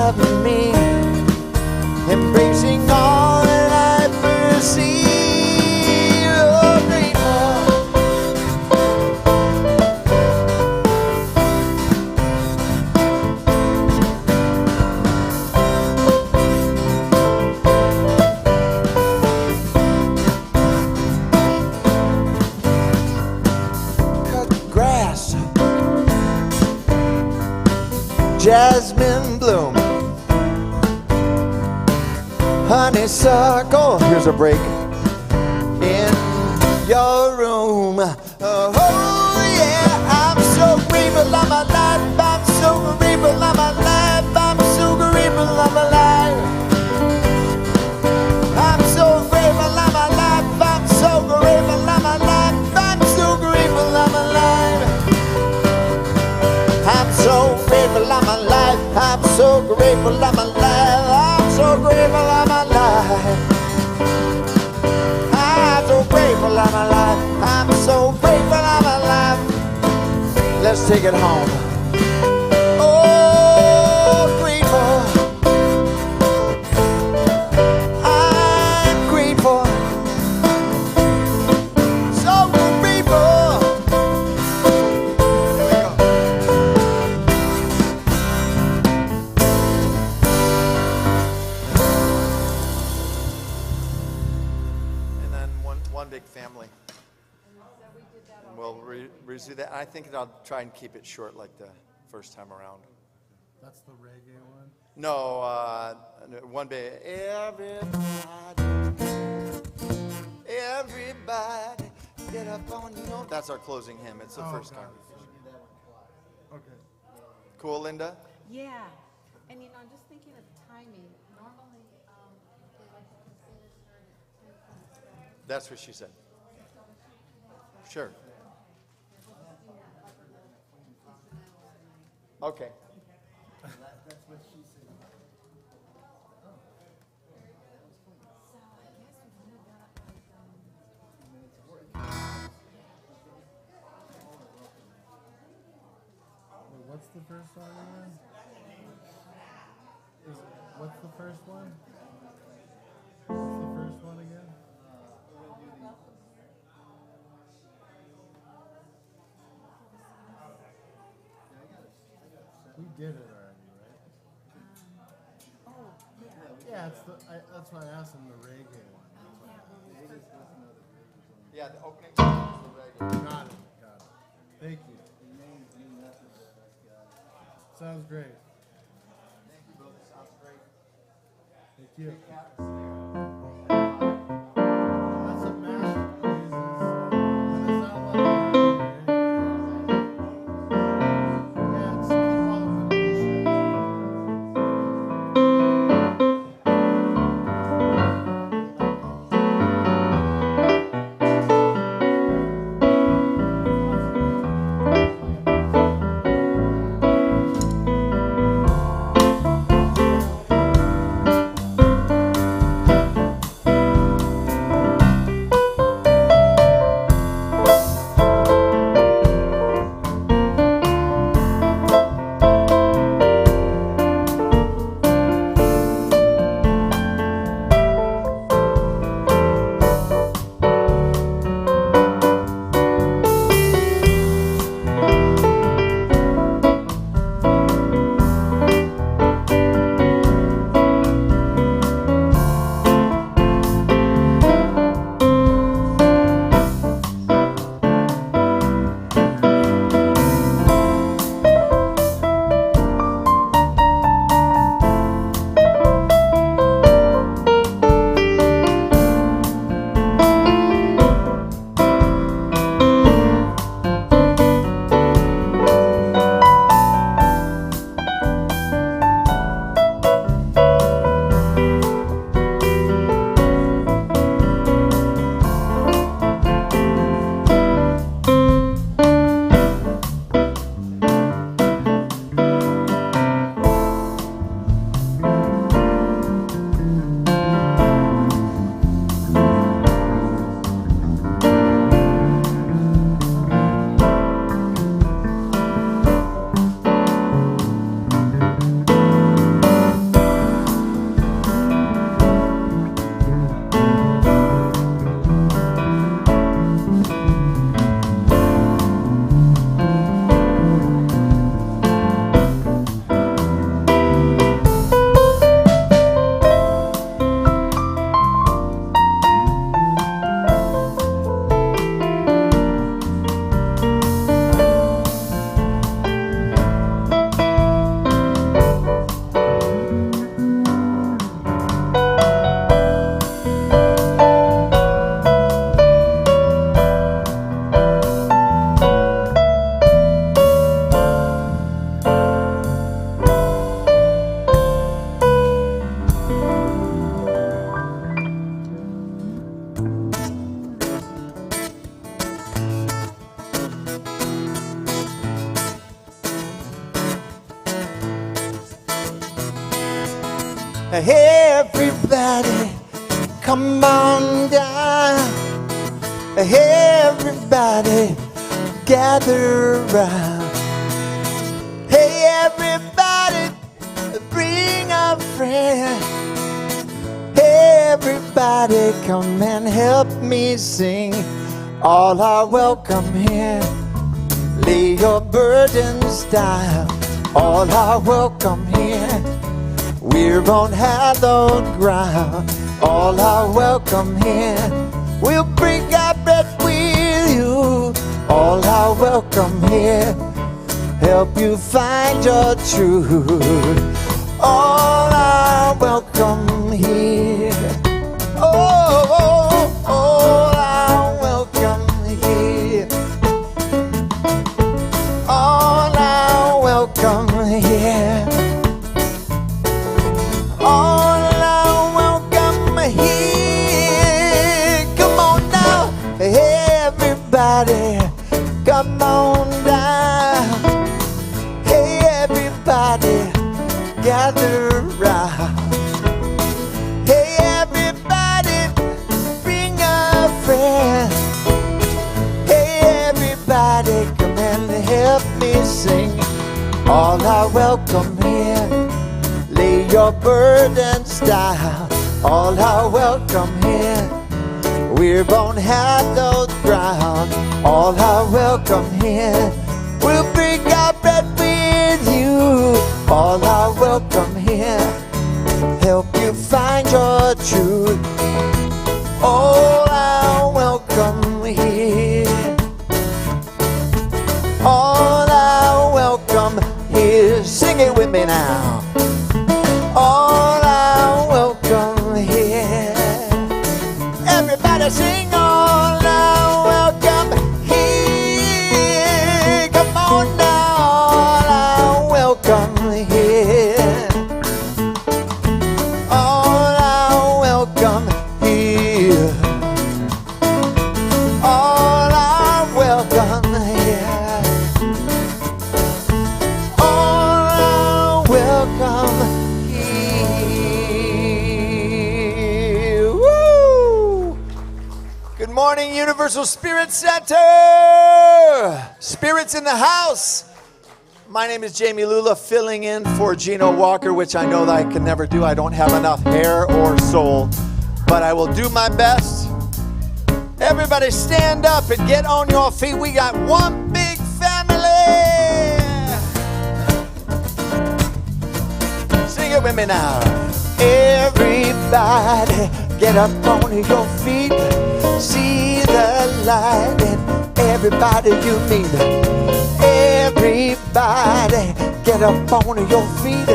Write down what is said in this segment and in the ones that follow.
loving me, embracing all that I perceive. Oh, grateful. Cut grass, jasmine bloom, honeysuckle. Here's a break. In your room. Oh yeah, I'm so grateful I'm alive. I'm so grateful I'm alive. I'm so grateful I'm alive. I'm so grateful I'm alive. I'm so grateful I'm alive. I'm so grateful I'm alive. I'm so grateful I'm alive. I'm so grateful I'm alive. I'm so grateful I'm alive. I'm so grateful I'm alive. I'm so grateful I'm alive. Let's take it home. Oh, grateful. I'm grateful. So grateful. Here we go. And then one big family. And we'll redo that. I think I'll try and keep it short like the first time around. That's the reggae one? No, one big. Everybody, get up on your. That's our closing hymn. It's the first got time. it. Okay. Cool, Linda? Yeah, and you know, I'm just thinking of timing. Normally, they like to consider starting at 10:00. That's what she said. Sure. Okay. That's what she said. So I guess we kind of got Wait, what's the first song again? What's the first one? What's the first one again? We did it already, right? oh yeah. Yeah, it's that's why I asked him the reggae one. Yeah, the opening song is the reggae. Got it. Thank you. Sounds great. Sounds great. Thank you. Atmosphere. That's a masterpiece. It's not like yeah, it's keep all of it. Everybody, come on down. Everybody, gather around. Hey, everybody, bring a friend. Everybody, come and help me sing. All are welcome here. Lay your burdens down. All are welcome here. We're on hallowed ground. All are welcome here. We'll break our bread with you. All are welcome here. Help you find your truth. All are welcome here. Oh, oh, all are welcome here. All are welcome here. All are welcome here. Come on now, everybody, come on down. Hey, everybody, gather round. Hey, everybody, bring a friend. Hey, everybody, come and help me sing. All are welcome here. Lay your burdens down. All are welcome here. We're on hallowed ground. All are welcome here. We'll break our bread with you. All are welcome here. Help you find your truth. All are welcome here. All are welcome here. Sing it with me now. All are welcome here. Everybody sing. All are welcome here. Come on now. All are welcome here. All are welcome here. All are welcome here. All are welcome here. Woo! Good morning, Universal Spirit Center. Spirits in the house. My name is Jamie Lula, filling in for Gino Walker, which I know that I can never do. I don't have enough hair or soul, but I will do my best. Everybody stand up and get on your feet. We got one big family. Sing it with me now. Everybody get up on your feet. See the light in everybody you meet. Everybody get up on your feet.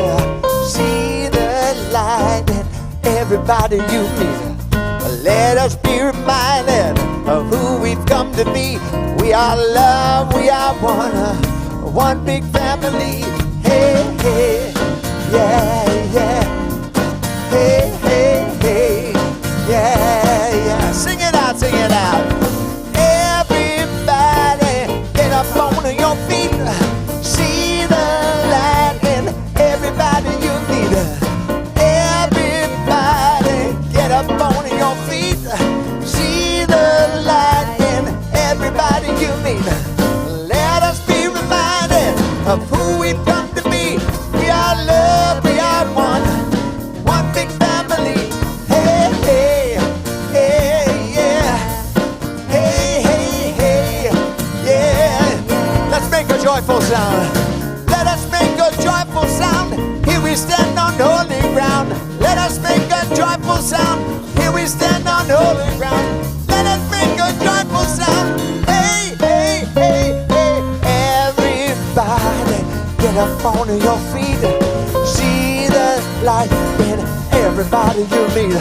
See the light in everybody you meet. Let us be reminded of who we've come to be. We are love, we are one big family. Hey, hey, yeah, yeah. Hey, hey, hey, yeah, yeah. Sing it out, sing it out. Everybody get up on your feet. See the light in everybody you meet. Everybody get up on your feet. See the light in everybody you meet. Let us be reminded of who we've come to be. We are love, we are one big family. Hey, hey, hey, yeah. Hey, hey, hey, yeah. Let's make a joyful sound. Let us make a joyful sound. Here we stand on holy ground. Let us make a joyful sound. Here we stand on holy ground. Let us make a joyful sound. Hey, hey, hey, hey. Everybody get up on your feet. See the light in everybody you meet.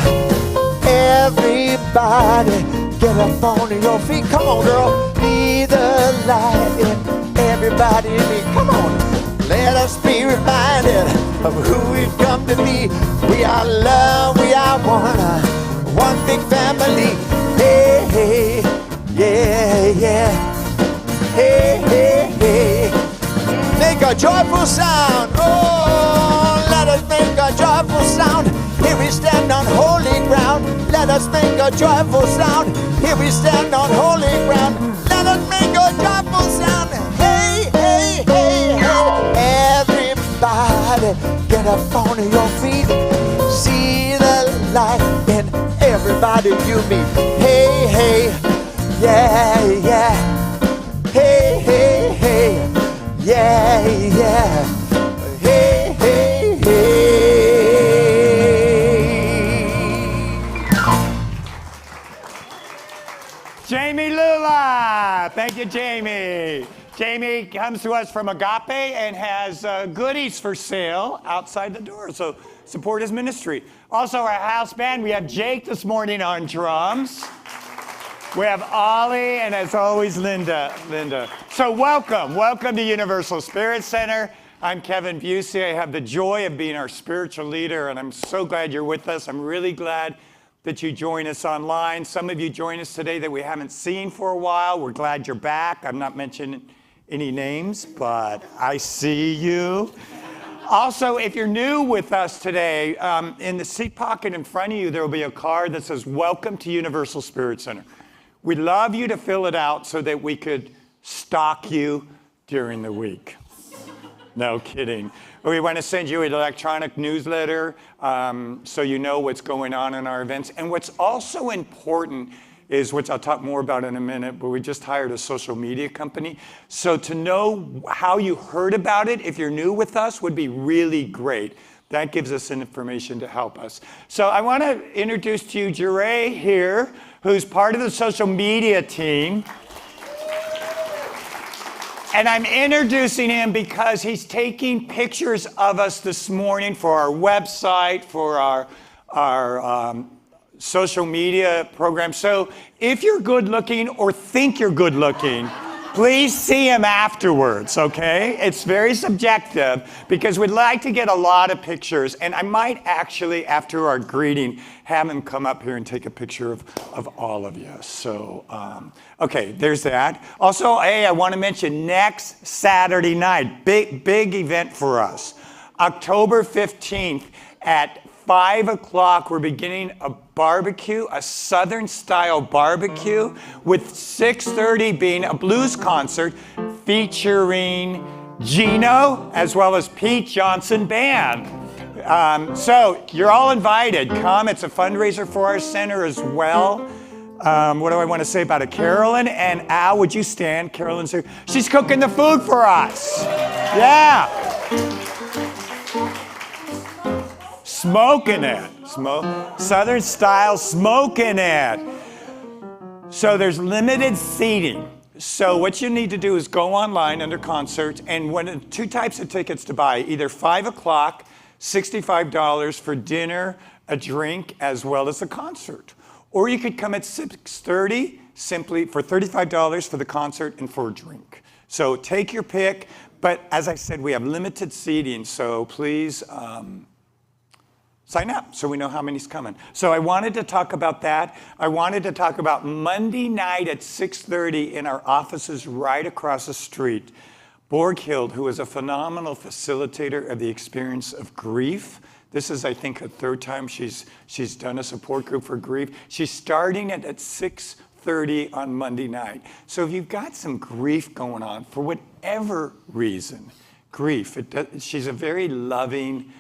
Everybody get up on your feet. Come on, girl. Be the light in everybody you meet. Come on. Let us be reminded of who we've come to be. We are love, we are one big family. Hey, hey, yeah, yeah. Hey, hey, hey. Make a joyful sound. Oh, let us make a joyful sound. Let us make a joyful sound. Here we stand on holy ground. Let us make a joyful sound. Hey, hey, hey, hey. Everybody, get up on your feet. See the light in everybody you meet. Hey, hey, yeah, yeah. Hey, hey, hey, yeah, yeah. Hey, hey, hey. Jamie Lula. Thank you, Jamie. Jamie comes to us from Agape and has goodies for sale outside the door, so support his ministry. Also, our house band, we have Jake this morning on drums. We have Ollie, and as always, Linda. So welcome to Universal Spirit Center. I'm Kevin Busey. I have the joy of being our spiritual leader, and I'm so glad you're with us. I'm really glad that you join us online. Some of you join us today that we haven't seen for a while. We're glad you're back. I'm not mentioning any names, but I see you. Also, if you're new with us today, in the seat pocket in front of you, there will be a card that says, Welcome to Universal Spirit Center. We'd love you to fill it out so that we could stalk you during the week. No kidding. We want to send you an electronic newsletter so you know what's going on in our events. And what's also important is, which I'll talk more about in a minute, but we just hired a social media company. So to know how you heard about it, if you're new with us, would be really great. That gives us information to help us. So I want to introduce to you Jure here, who's part of the social media team. And I'm introducing him because he's taking pictures of us this morning for our website, for our social media program. So if you're good looking or think you're good looking, please see him afterwards, okay? It's very subjective because we'd like to get a lot of pictures. And I might actually, after our greeting, have him come up here and take a picture of all of you. So, okay, there's that. Also, hey, I want to mention next Saturday night, big event for us. October 15th at 5 o'clock, we're beginning a barbecue, a Southern style barbecue, with 6:30 being a blues concert featuring Gino as well as Pete Johnson Band. So you're all invited. Come. It's a fundraiser for our center as well. What do I want to say about it? Carolyn and Al, would you stand? Carolyn's here. She's cooking the food for us. Yeah. Smoking it. Southern style smoking it. So there's limited seating. So what you need to do is go online under concerts, and two types of tickets to buy. Either 5 o'clock, $65 for dinner, a drink, as well as the concert. Or you could come at 6:30, simply for $35 for the concert and for a drink. So take your pick. But as I said, we have limited seating, so please sign up so we know how many's coming. So I wanted to talk about that. I wanted to talk about Monday night at 6:30 in our offices right across the street. Borghild, who is a phenomenal facilitator of the experience of grief. This is, I think, her third time she's done a support group for grief. She's starting it at 6:30 on Monday night. So if you've got some grief going on, for whatever reason, grief, she's a very loving,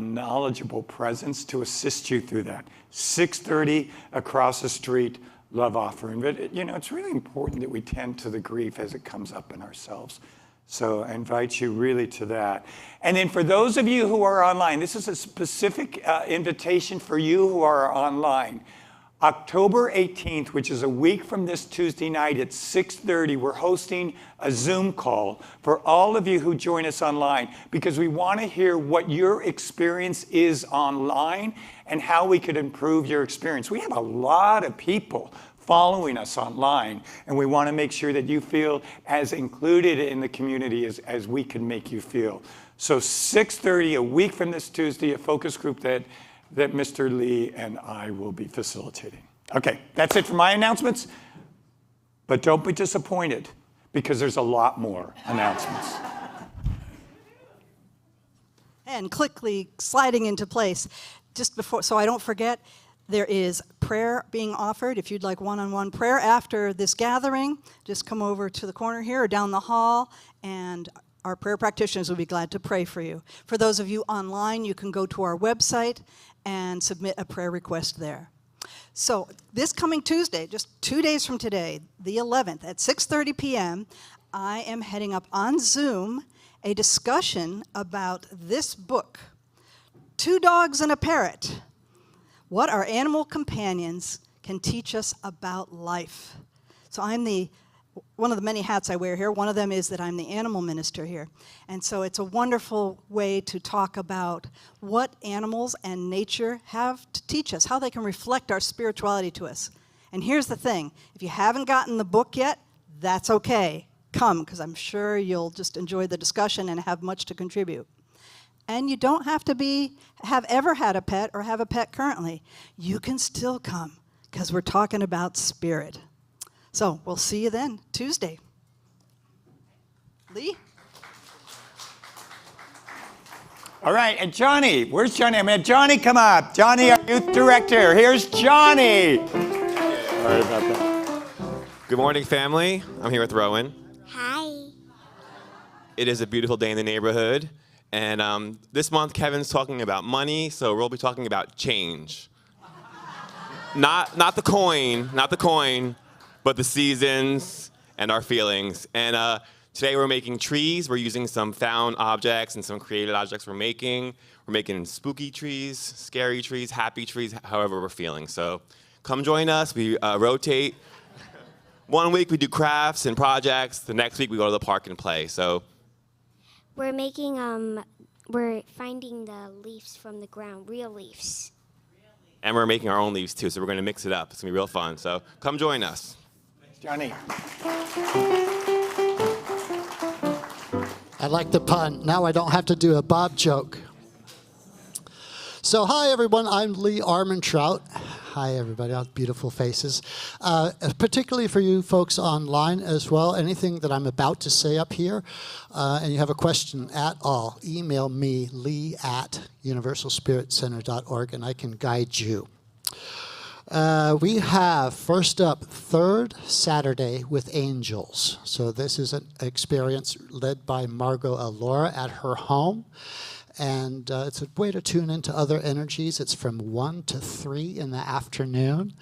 knowledgeable presence to assist you through that. 6:30 across the street, love offering. But it's really important that we tend to the grief as it comes up in ourselves. So I invite you really to that. And then for those of you who are online, this is a specific invitation for you who are online. October 18th, which is a week from this Tuesday night at 6:30, we're hosting a Zoom call for all of you who join us online, because we want to hear what your experience is online and how we could improve your experience. We have a lot of people following us online, and we want to make sure that you feel as included in the community as we can make you feel. So 6:30, a week from this Tuesday, a focus group that Mr. Lee and I will be facilitating. Okay, that's it for my announcements. But don't be disappointed, because there's a lot more announcements. And quickly sliding into place, just before, so I don't forget, There is prayer being offered. If you'd like one-on-one prayer after this gathering, just come over to the corner here or down the hall, and our prayer practitioners will be glad to pray for you. For those of you online, you can go to our website and submit a prayer request there. So this coming Tuesday, just 2 days from today, the 11th, at 6:30 p.m., I am heading up on Zoom a discussion about this book, Two Dogs and a Parrot: What Our Animal Companions Can Teach Us About Life. So I'm one of the many hats I wear here. One of them is that I'm the animal minister here. And so it's a wonderful way to talk about what animals and nature have to teach us, how they can reflect our spirituality to us. And here's the thing, if you haven't gotten the book yet, that's okay. Come, because I'm sure you'll just enjoy the discussion and have much to contribute. And you don't have to have ever had a pet or have a pet currently. You can still come, because we're talking about spirit. So we'll see you then, Tuesday. Lee? All right, and Johnny, where's Johnny? I mean, Johnny, come up. Johnny, our youth director. Here's Johnny. Sorry about that. Good morning, family. I'm here with Rowan. Hi. It is a beautiful day in the neighborhood. And this month, Kevin's talking about money, so we'll be talking about change. Not the coin, but the seasons and our feelings. And today we're making trees. We're using some found objects and some created objects we're making. We're making spooky trees, scary trees, happy trees, however we're feeling. So come join us. We rotate. 1 week we do crafts and projects. The next week we go to the park and play. So We're making, we're finding the leaves from the ground, real leaves. and we're making our own leaves too. So we're going to mix it up. It's going to be real fun. So come join us. Johnny. I like the pun. Now I don't have to do a Bob joke. So hi, everyone. I'm Lee Armentrout. Hi, everybody. All beautiful faces. Particularly for you folks online as well, anything that I'm about to say up here, and you have a question at all, email me, lee@universalspiritcenter.org, and I can guide you. We have, first up, Third Saturday with Angels. So this is an experience led by Margot Alora at her home. And it's a way to tune into other energies. It's from 1 to 3 in the afternoon.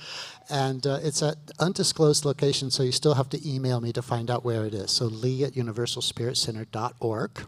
And it's at undisclosed location, so you still have to email me to find out where it is. So lee@universalspiritcenter.org.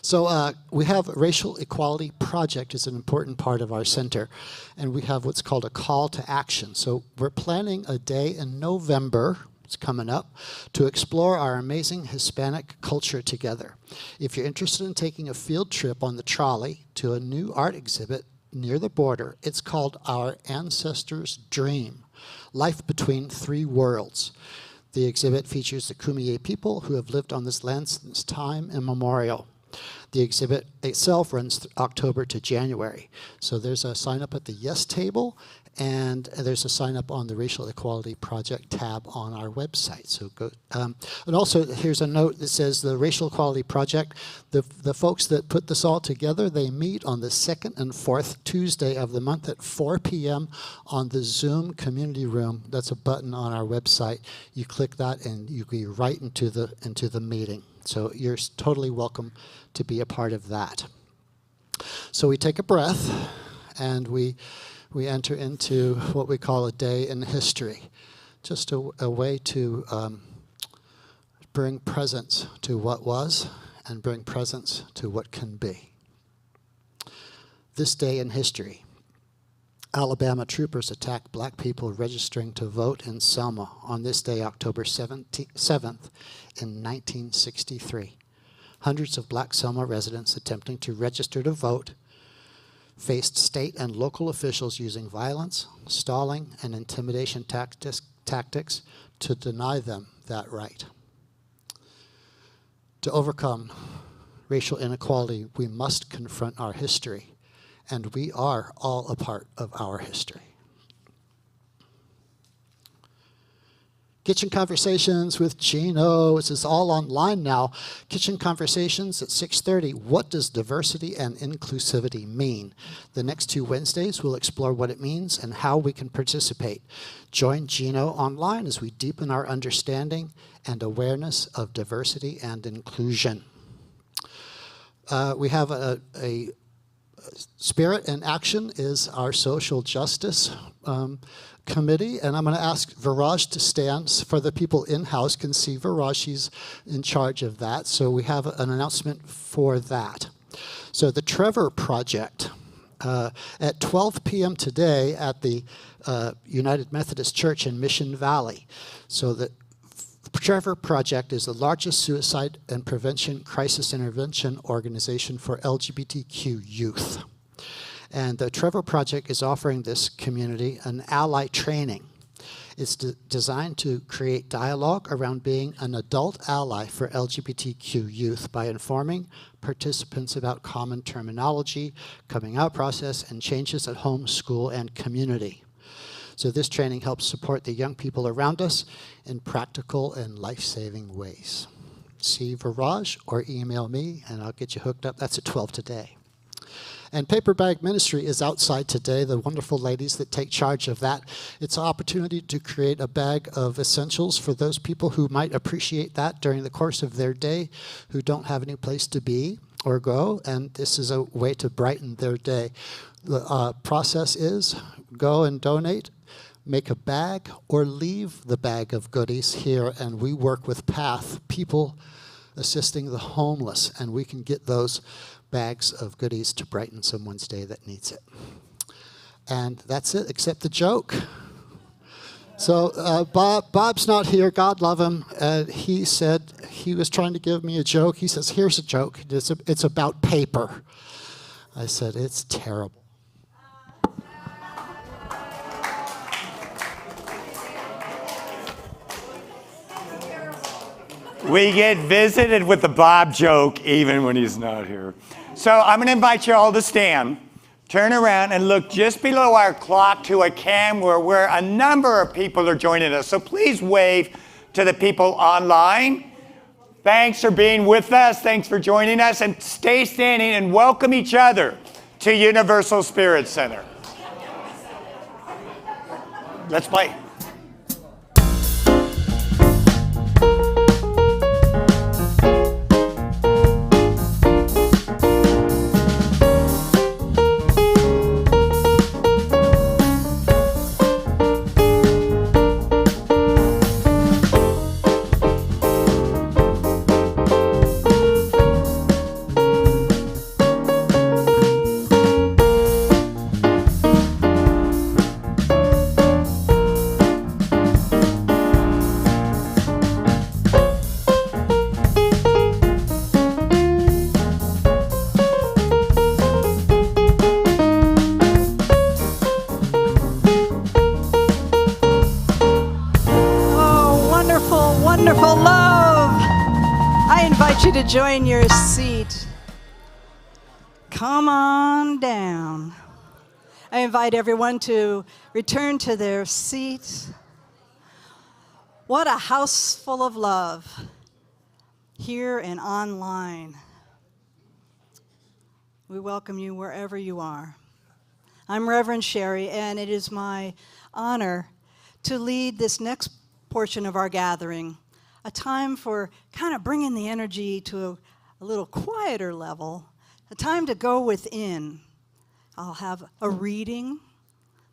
So we have Racial Equality Project is an important part of our center, and we have what's called a call to action. So we're planning a day in November, it's coming up, to explore our amazing Hispanic culture together. If you're interested in taking a field trip on the trolley to a new art exhibit near the border, it's called Our Ancestors' Dream, Life Between Three Worlds. The exhibit features the Kumeyaay people who have lived on this land since time immemorial. The exhibit itself runs October to January. So there's a sign up at the Yes table, and there's a sign up on the Racial Equality Project tab on our website. So go. And also, here's a note that says the Racial Equality Project, the folks that put this all together, they meet on the second and fourth Tuesday of the month at 4 p.m. on the Zoom community room. That's a button on our website. You click that, and you go right into the meeting. So you're totally welcome to be a part of that. So we take a breath, and we enter into what we call a day in history, just a way to bring presence to what was and bring presence to what can be. This day in history, Alabama troopers attacked black people registering to vote in Selma on this day, October 7th, in 1963. Hundreds of black Selma residents attempting to register to vote faced state and local officials using violence, stalling, and intimidation tactics to deny them that right. To overcome racial inequality, we must confront our history, and we are all a part of our history. Kitchen Conversations with Gino. This is all online now. Kitchen Conversations at 6:30. What does diversity and inclusivity mean? The next 2 Wednesdays, we'll explore what it means and how we can participate. Join Gino online as we deepen our understanding and awareness of diversity and inclusion. We have a Spirit and Action is our social justice committee, and I'm going to ask Viraj to stand for the people in-house can see Viraj. She's in charge of that, so we have an announcement for that. So the Trevor Project, at 12 p.m. today at the United Methodist Church in Mission Valley. So the Trevor Project is the largest suicide and prevention crisis intervention organization for LGBTQ youth. And the Trevor Project is offering this community an ally training. It's designed to create dialogue around being an adult ally for LGBTQ youth by informing participants about common terminology, coming out process, and changes at home, school, and community. So this training helps support the young people around us in practical and life-saving ways. See Viraj or email me, and I'll get you hooked up. That's at 12 today. And Paper Bag Ministry is outside today, the wonderful ladies that take charge of that. It's an opportunity to create a bag of essentials for those people who might appreciate that during the course of their day, who don't have any place to be or go, and this is a way to brighten their day. The process is go and donate, make a bag, or leave the bag of goodies here, and we work with PATH, People Assisting the Homeless, and we can get those bags of goodies to brighten someone's day that needs it. And that's it, except the joke. So Bob's not here, God love him. He said, he was trying to give me a joke. He says, here's a joke, it's about paper. I said, it's terrible. We get visited with the Bob joke even when he's not here. So I'm going to invite you all to stand, turn around, and look just below our clock to a camera where a number of people are joining us. So please wave to the people online. Thanks for being with us. Thanks for joining us. And stay standing and welcome each other to Universal Spirit Center. Let's play. Wonderful love. I invite you to join your seat. Come on down. I invite everyone to return to their seat. What a house full of love, here and online. We welcome you wherever you are. I'm Reverend Sherry, and it is my honor to lead this next portion of our gathering, a time for kind of bringing the energy to a little quieter level, a time to go within. I'll have a reading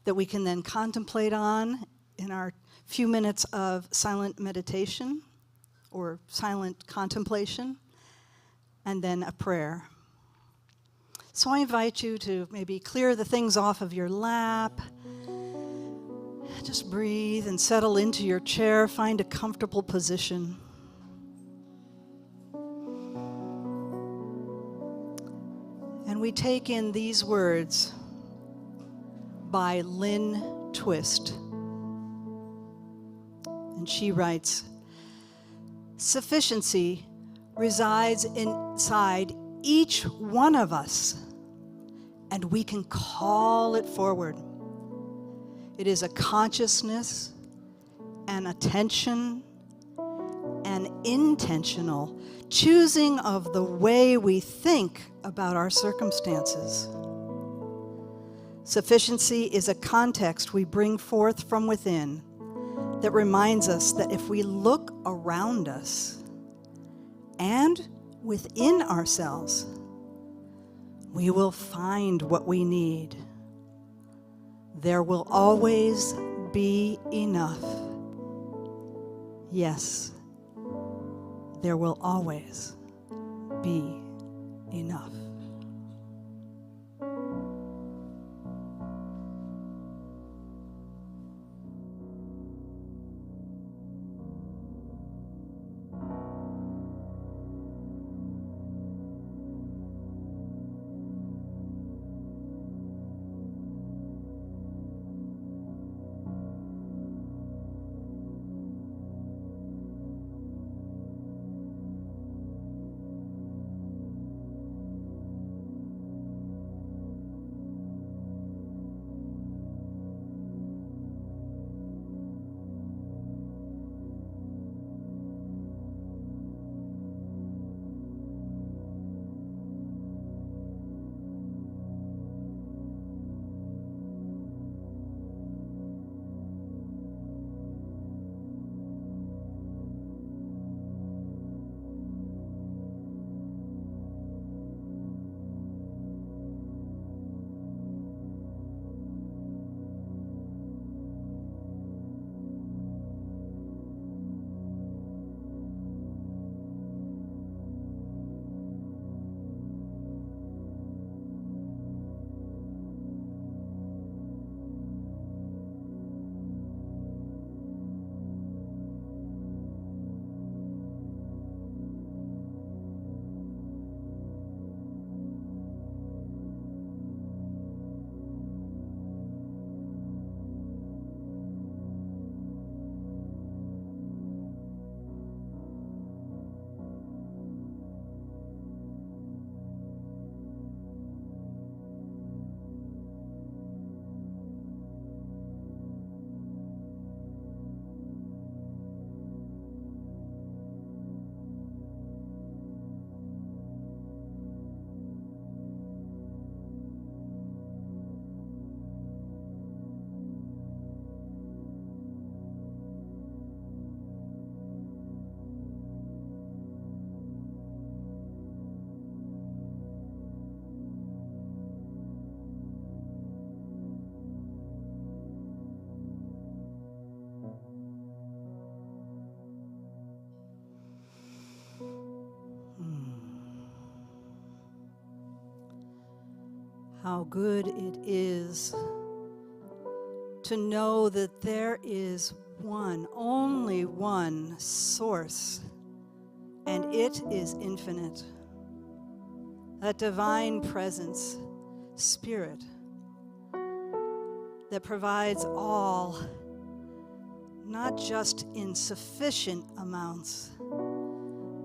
that we can then contemplate on in our few minutes of silent meditation or silent contemplation, and then a prayer. So I invite you to maybe clear the things off of your lap. Just breathe and settle into your chair. Find a comfortable position. And we take in these words by Lynn Twist. And she writes, "Sufficiency resides inside each one of us, and we can call it forward. It is a consciousness and attention and intentional choosing of the way we think about our circumstances. Sufficiency is a context we bring forth from within that reminds us that if we look around us and within ourselves, we will find what we need. There will always be enough. Yes, there will always be enough. How good it is to know that there is one, only one source, and it is infinite. That divine presence, Spirit, that provides all, not just in sufficient amounts,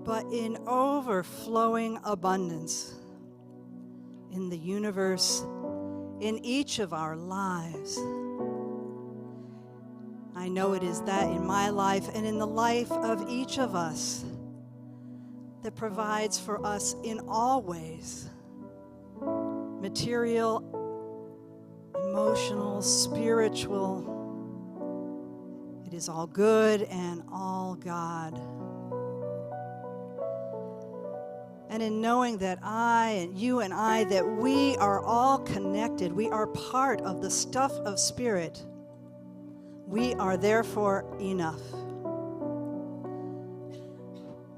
but in overflowing abundance in the universe, in each of our lives. I know it is that in my life and in the life of each of us that provides for us in all ways, material, emotional, spiritual. It is all good and all God. And in knowing that I and you and I, that we are all connected, we are part of the stuff of Spirit, we are therefore enough.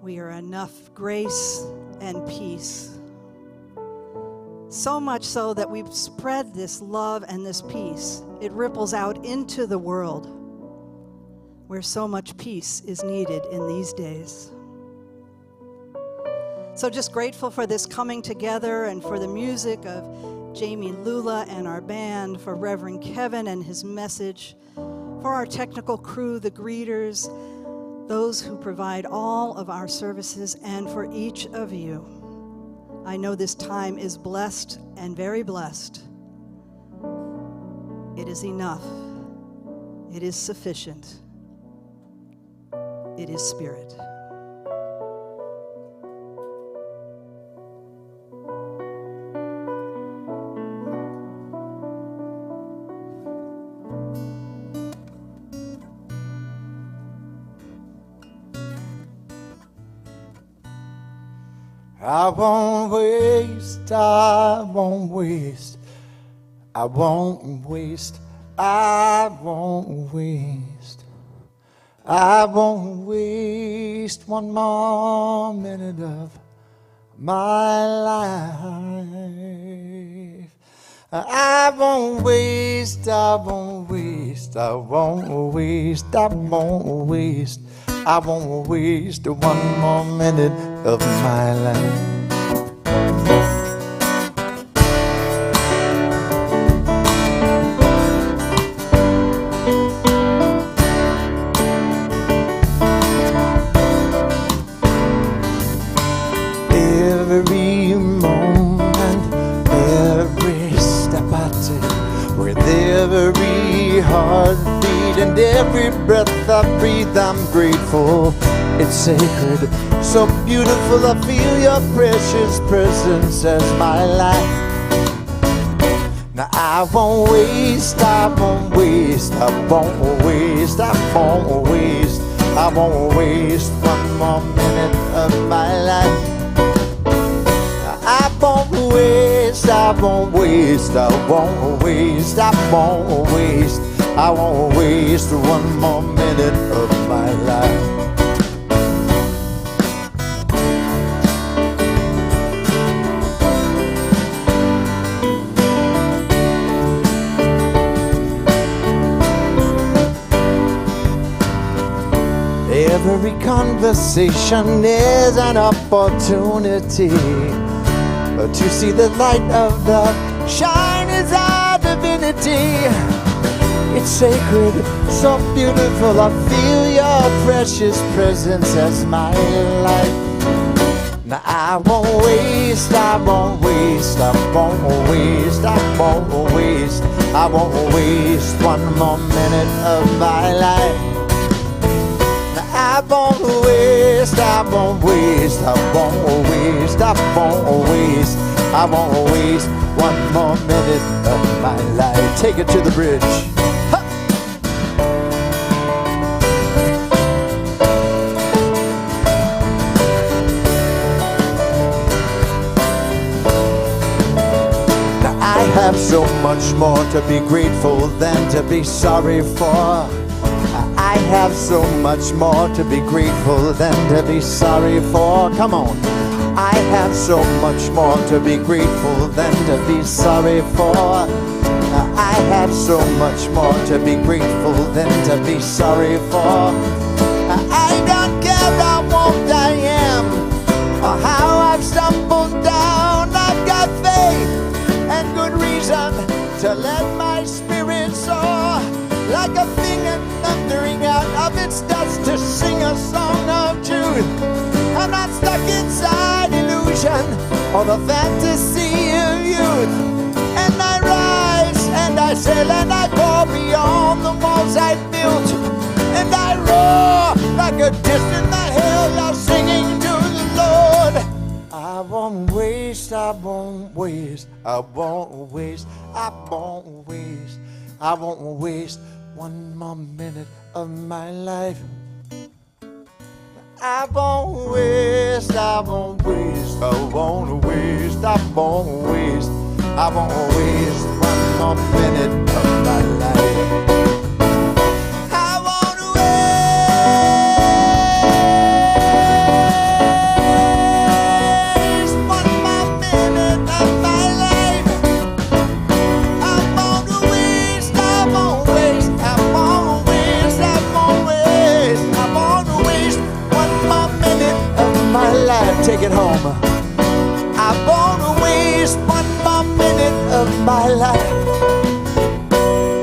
We are enough grace and peace. So much so that we've spread this love and this peace. It ripples out into the world where so much peace is needed in these days. So just grateful for this coming together and for the music of Jamie Lula and our band, for Reverend Kevin and his message, for our technical crew, the greeters, those who provide all of our services, and for each of you. I know this time is blessed and very blessed. It is enough. It is sufficient. it is spirit. I won't waste, I won't waste, I won't waste, I won't waste, I won't waste one more minute of my life. I won't waste, I won't waste, I won't waste, I won't waste, I won't waste one more minute of my life. Every moment, every step I take, with every heartbeat and every breath I breathe, I'm grateful. It's sacred, so beautiful. I feel your precious presence as my life. Now I won't waste, I won't waste, I won't waste, I won't waste, I won't waste one more minute of my life. I won't waste, I won't waste, I won't waste, I won't waste, I won't waste one more minute of my life. Every conversation is an opportunity to see the light of love shine as our divinity. It's sacred, so beautiful. I feel your precious presence as my life. Now I won't waste, I won't waste, I won't waste, I won't waste, I won't waste one more minute of my life. I won't waste, I won't waste, I won't waste, I won't waste, I won't waste one more minute of my life. Take it to the bridge. Ha! Now I have so much more to be grateful than to be sorry for. I have so much more to be grateful than to be sorry for. Come on. I have so much more to be grateful than to be sorry for. I have so much more to be grateful than to be sorry for. I don't care how old I am or how I've stumbled down. I've got faith and good reason to let my spirit soar like a finger thundering out of its dust to sing a song of truth. I'm not stuck inside illusion or the fantasy of youth. And I rise and I sail and I go beyond the walls I built. And I roar like a distant hill, singing to the Lord. I won't waste, I won't waste, I won't waste, I won't waste, I won't waste one more minute of my life. I won't waste, I won't waste, I won't waste, I won't waste, I won't waste one more minute of my life. I won't waste one more minute of my life. I won't waste, I won't waste, I won't waste, I won't waste, I won't waste one more minute of my life. Take it home. I won't waste one more minute of my life.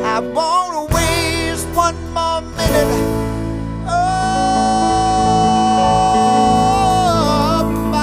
I won't waste one more minute of my life.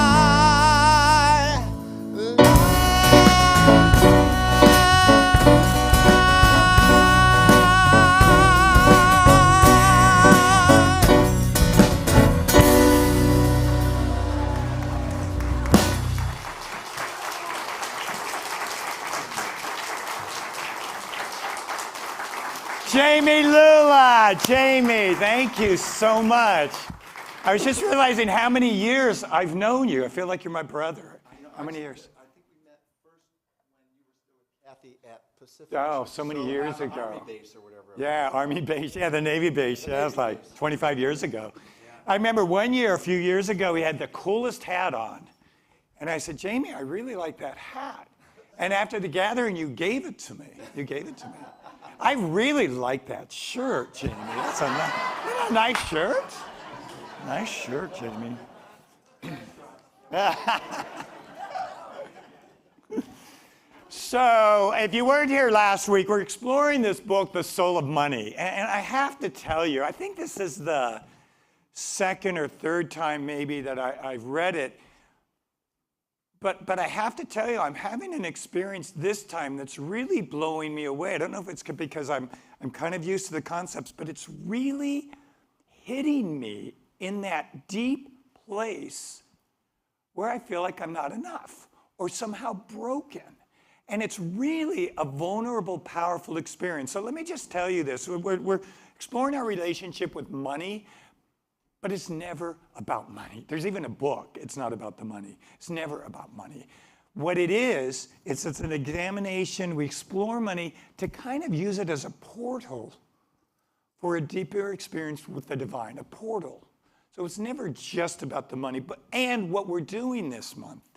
Jamie Lula. Jamie, thank you so much. I was just realizing how many years I've known you. I feel like you're my brother. How many years? I think we met first when you were still with Kathy at Pacific. Oh, so many years ago. Army base or whatever. Yeah, Army base. Yeah, the Navy base. Yeah, that was like 25 years ago. I remember one year, a few years ago, he had the coolest hat on. And I said, Jamie, I really like that hat. And after the gathering, you gave it to me. You gave it to me. I really like that shirt, Jamie. That's a nice shirt. Nice shirt, Jamie. So, if you weren't here last week, we're exploring this book, The Soul of Money. And I have to tell you, I think this is the second or third time maybe that I've read it. But I have to tell you, I'm having an experience this time that's really blowing me away. I don't know if it's because I'm kind of used to the concepts, but it's really hitting me in that deep place where I feel like I'm not enough or somehow broken. And it's really a vulnerable, powerful experience. So let me just tell you this. We're exploring our relationship with money, but it's never about money. There's even a book, It's Not About the Money. It's never about money. What it is, it's an examination. We explore money to kind of use it as a portal for a deeper experience with the divine, a portal. So it's never just about the money. And what we're doing this month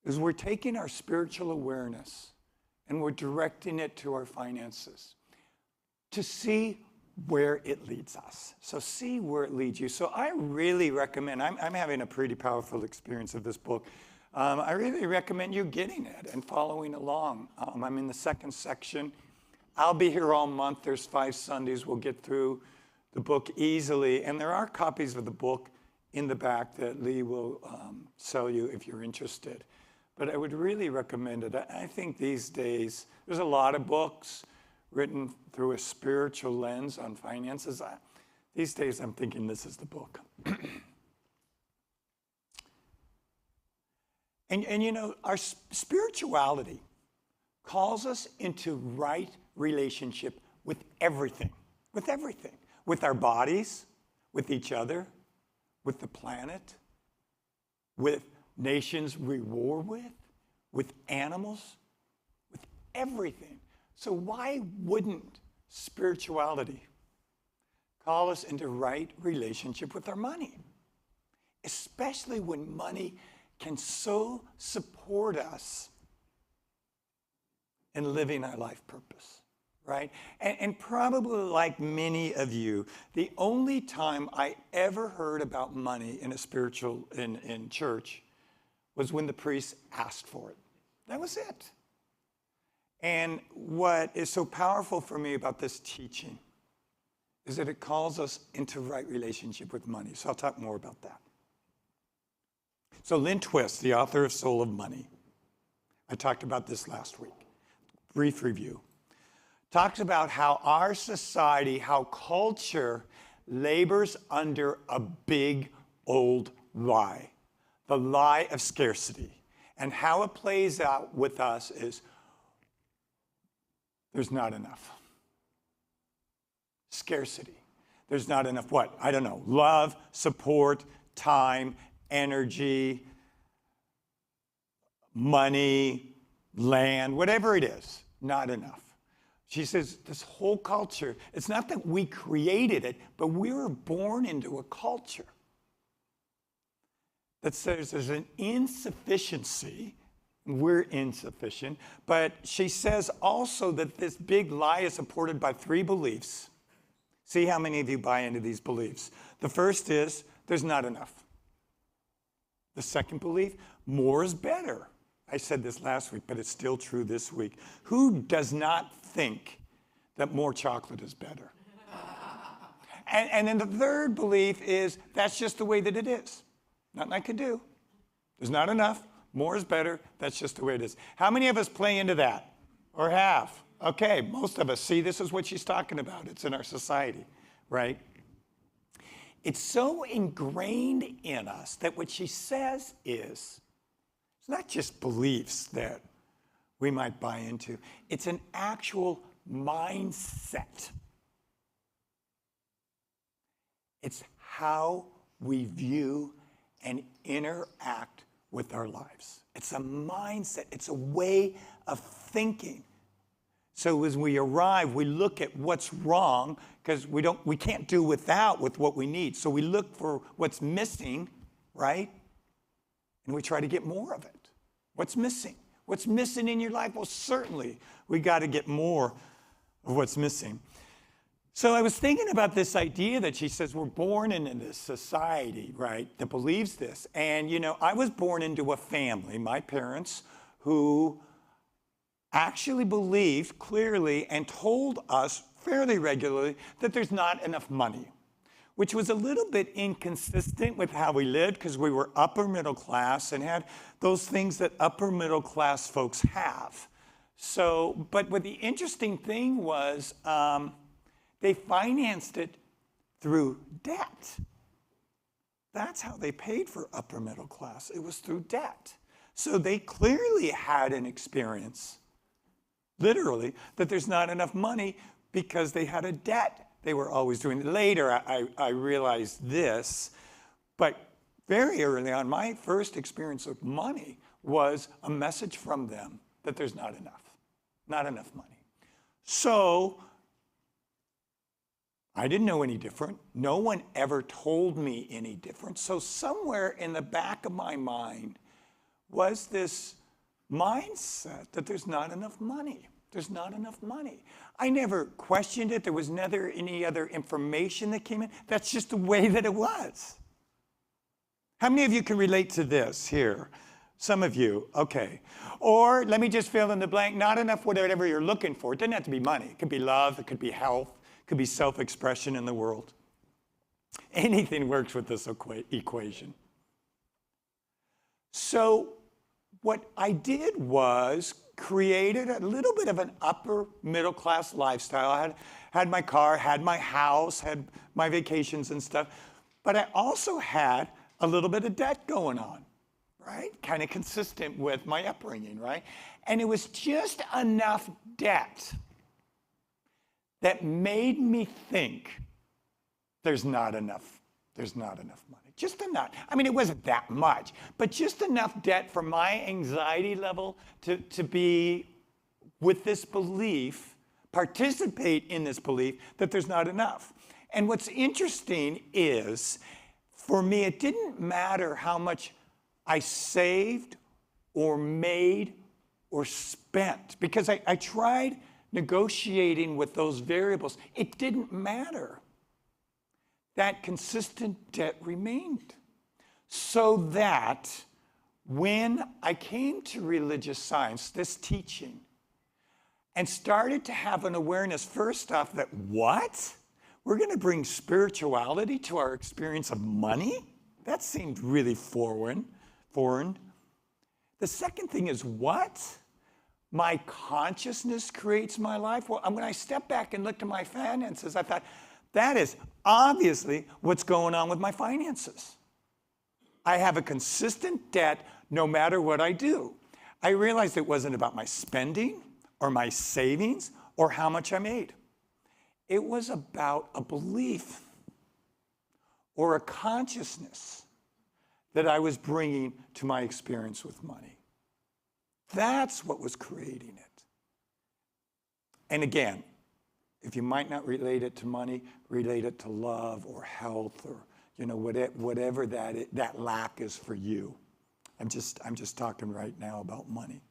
is we're taking our spiritual awareness and we're directing it to our finances to see where it leads us. So see where it leads you. So I really recommend, I'm having a pretty powerful experience of this book. I really recommend you getting it and following along. I'm in the second section. I'll be here all month. There's 5 Sundays. We'll get through the book easily. And there are copies of the book in the back that Lee will sell you if you're interested. But I would really recommend it. I think these days, there's a lot of books written through a spiritual lens on finances. These days, I'm thinking this is the book. and you know, our spirituality calls us into right relationship with everything, with our bodies, with each other, with the planet, with nations we war with animals, with everything. So why wouldn't spirituality call us into right relationship with our money? Especially when money can so support us in living our life purpose, right? And probably like many of you, the only time I ever heard about money in a spiritual, in church, was when the priest asked for it. That was it. And what is so powerful for me about this teaching is that it calls us into right relationship with money. So I'll talk more about that. So Lynn Twist, the author of Soul of Money, I talked about this last week. Brief review. Talks about how our society, how culture labors under a big old lie. The lie of scarcity. And how it plays out with us is there's not enough. Scarcity. There's not enough what? I don't know. Love, support, time, energy, money, land, whatever it is, not enough. She says this whole culture, it's not that we created it, but we were born into a culture that says there's an insufficiency, we're insufficient, but she says also that this big lie is supported by 3 beliefs. See how many of you buy into these beliefs. The first is there's not enough. The second belief, more is better. I said this last week, but it's still true this week. Who does not think that more chocolate is better? And then the third belief is that's just the way that it is. Nothing I can do. There's not enough. More is better. That's just the way it is. How many of us play into that? Or have? Okay, most of us. See, this is what she's talking about. It's in our society, right? It's so ingrained in us that what she says is, it's not just beliefs that we might buy into. It's an actual mindset. It's how we view and interact with our lives. It's a mindset. It's a way of thinking. So as we arrive, we look at what's wrong because we can't do without with what we need. So we look for what's missing, right? And we try to get more of it. What's missing? What's missing in your life? Well, certainly we got to get more of what's missing. So I was thinking about this idea that she says we're born into this society, right, that believes this. And, you know, I was born into a family, my parents, who actually believed clearly and told us fairly regularly that there's not enough money, which was a little bit inconsistent with how we lived because we were upper middle class and had those things that upper middle class folks have. So, but what the interesting thing was, they financed it through debt. That's how they paid for upper middle class. It was through debt. So they clearly had an experience, literally, that there's not enough money because they had a debt they were always doing. Later, I realized this, but very early on, my first experience with money was a message from them that there's not enough money. So I didn't know any different. No one ever told me any different. So somewhere in the back of my mind was this mindset that there's not enough money. There's not enough money. I never questioned it. There was never any other information that came in. That's just the way that it was. How many of you can relate to this here? Some of you, okay. Or let me just fill in the blank, not enough whatever you're looking for. It doesn't have to be money. It could be love, it could be health, it could be self-expression in the world. Anything works with this equation. So what I did was created a little bit of an upper middle class lifestyle. I had my car, had my house, had my vacations and stuff, but I also had a little bit of debt going on, right? Kind of consistent with my upbringing, right? And it was just enough debt that made me think there's not enough money. Just enough. I mean, it wasn't that much, but just enough debt for my anxiety level to be with this belief, participate in this belief that there's not enough. And what's interesting is, for me, it didn't matter how much I saved or made or spent, because I tried negotiating with those variables. It didn't matter. That consistent debt remained. So that when I came to religious science, this teaching, and started to have an awareness, first off, that what? We're going to bring spirituality to our experience of money? That seemed really foreign. The second thing is what? My consciousness creates my life? Well, when I stepped back and looked at my finances, I thought, that is obviously what's going on with my finances. I have a consistent debt no matter what I do. I realized it wasn't about my spending or my savings or how much I made. It was about a belief or a consciousness that I was bringing to my experience with money. That's what was creating it. And again, if you might not relate it to money, relate it to love or health or whatever that lack is for you. I'm just talking right now about money.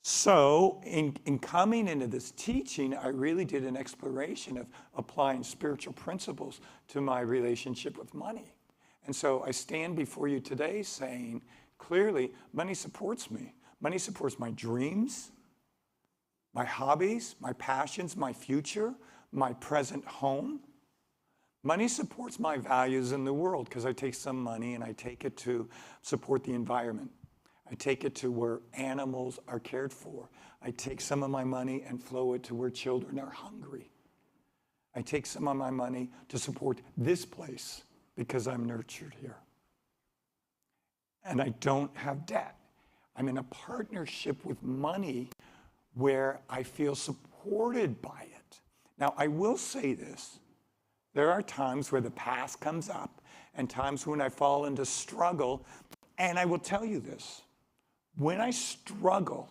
So in coming into this teaching, I really did an exploration of applying spiritual principles to my relationship with money. And so I stand before you today saying, clearly, money supports me. Money supports my dreams, my hobbies, my passions, my future, my present home. Money supports my values in the world because I take some money and I take it to support the environment. I take it to where animals are cared for. I take some of my money and flow it to where children are hungry. I take some of my money to support this place because I'm nurtured here. And I don't have debt. I'm in a partnership with money where I feel supported by it. Now, I will say this. There are times where the past comes up and times when I fall into struggle. And I will tell you this. When I struggle,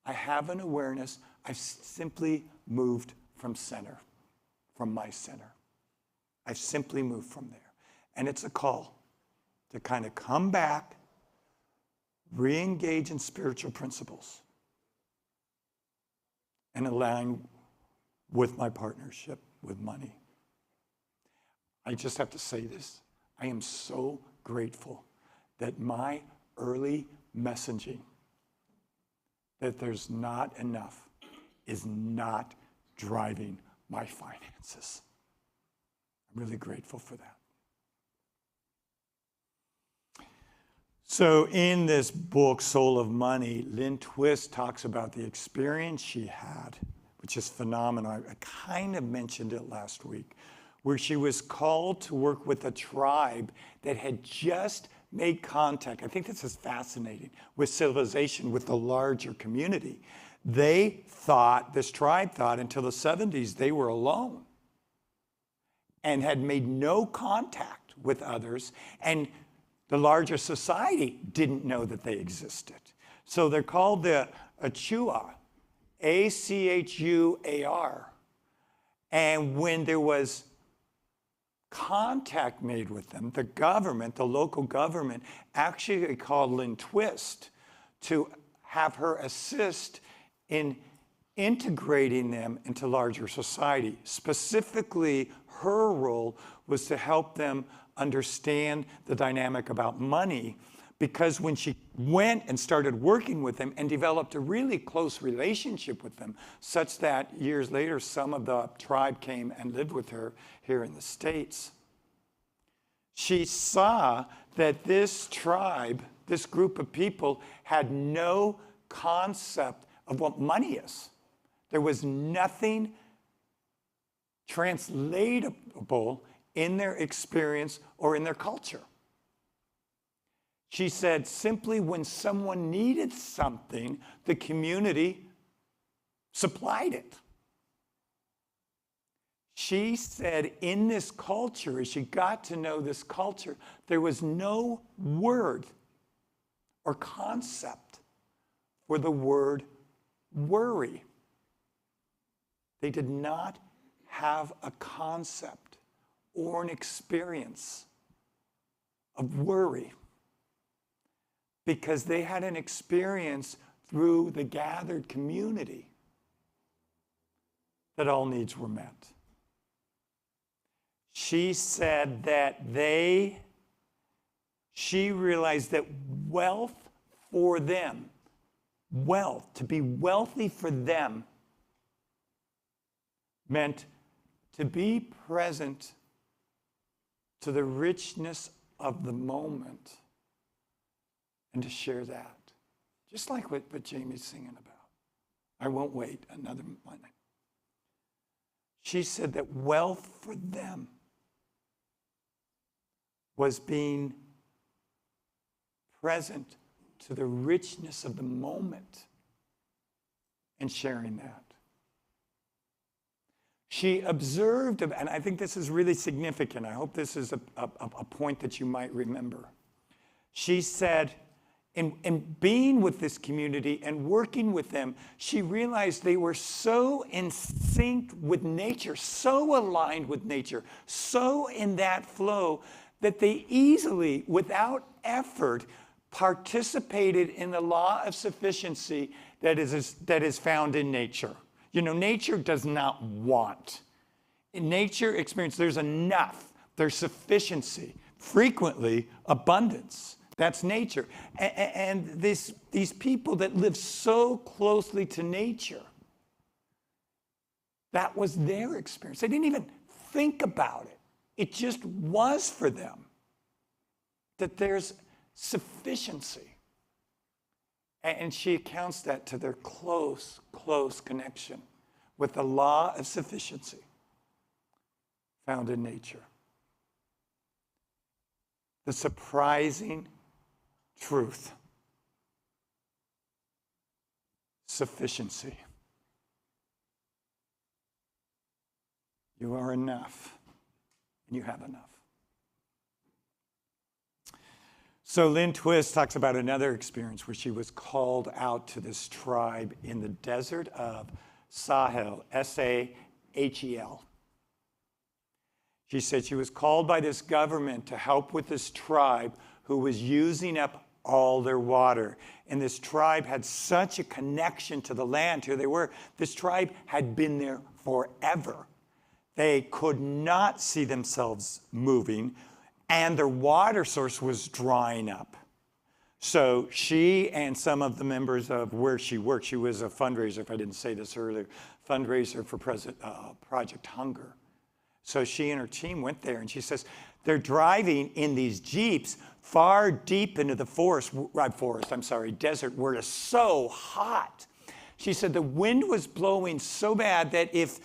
I have an awareness. I've simply moved from center, from my center. I've simply moved from there. And it's a call to kind of come back, re-engage in spiritual principles, and align with my partnership with money. I just have to say this. I am so grateful that my early messaging, that there's not enough, is not driving my finances. I'm really grateful for that. So in this book, Soul of Money, Lynn Twist talks about the experience she had, which is phenomenal. I kind of mentioned it last week, where she was called to work with a tribe that had just made contact. I think this is fascinating, with civilization, with the larger community. They thought, this tribe thought, until the 70s, they were alone and had made no contact with others. And the larger society didn't know that they existed. So they're called the Achuar, A-C-H-U-A-R. And when there was contact made with them, the government, the local government, actually called Lynn Twist to have her assist in integrating them into larger society. Specifically, her role was to help them understand the dynamic about money, because when she went and started working with them and developed a really close relationship with them, such that years later some of the tribe came and lived with her here in the States, she saw that this tribe, this group of people, had no concept of what money is. There was nothing translatable in their experience or in their culture. She said simply when someone needed something, the community supplied it. She said in this culture, as she got to know this culture, there was no word or concept for the word worry. They did not have a concept or an experience of worry, because they had an experience through the gathered community that all needs were met. She said that she realized that wealth for them, wealth, to be wealthy for them, meant to be present to the richness of the moment and to share that. Just like what Jamie's singing about. I won't wait another minute. She said that wealth for them was being present to the richness of the moment and sharing that. She observed, and I think this is really significant. I hope this is a point that you might remember. She said, in being with this community and working with them, she realized they were so in sync with nature, so aligned with nature, so in that flow that they easily, without effort, participated in the law of sufficiency that is found in nature. You know, nature does not want. In nature experience, there's enough, there's sufficiency, frequently abundance. That's nature. And these people that live so closely to nature, that was their experience. They didn't even think about it. It just was for them that there's sufficiency. And she accounts that to their close connection with the law of sufficiency found in nature. The surprising truth. sufficiency. You are enough, and you have enough. So Lynn Twist talks about another experience where she was called out to this tribe in the desert of Sahel, Sahel. She said she was called by this government to help with this tribe who was using up all their water. And this tribe had such a connection to the land where they were. This tribe had been there forever. They could not see themselves moving, and their water source was drying up. So she and some of the members of where she worked, she was a fundraiser, if I didn't say this earlier, fundraiser for Project Hunger. So she and her team went there, and she says they're driving in these Jeeps far deep into the desert, where it's so hot. She said the wind was blowing so bad that if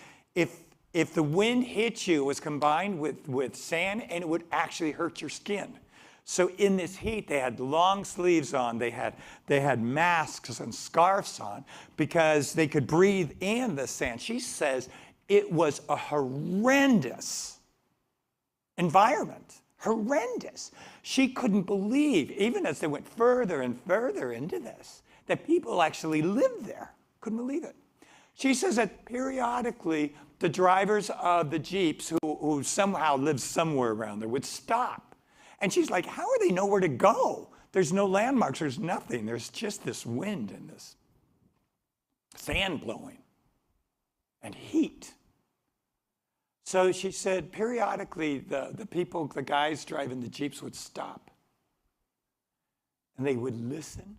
the wind hit you, it was combined with sand, and it would actually hurt your skin. So in this heat, they had long sleeves on, they had masks and scarves on because they could breathe in the sand. She says it was a horrendous environment, horrendous. She couldn't believe, even as they went further and further into this, that people actually lived there. Couldn't believe it. She says that periodically, the drivers of the Jeeps who somehow lived somewhere around there would stop. And she's like, how are they nowhere to go? There's no landmarks, there's nothing. There's just this wind and this sand blowing and heat. So she said periodically the people, the guys driving the Jeeps would stop. And they would listen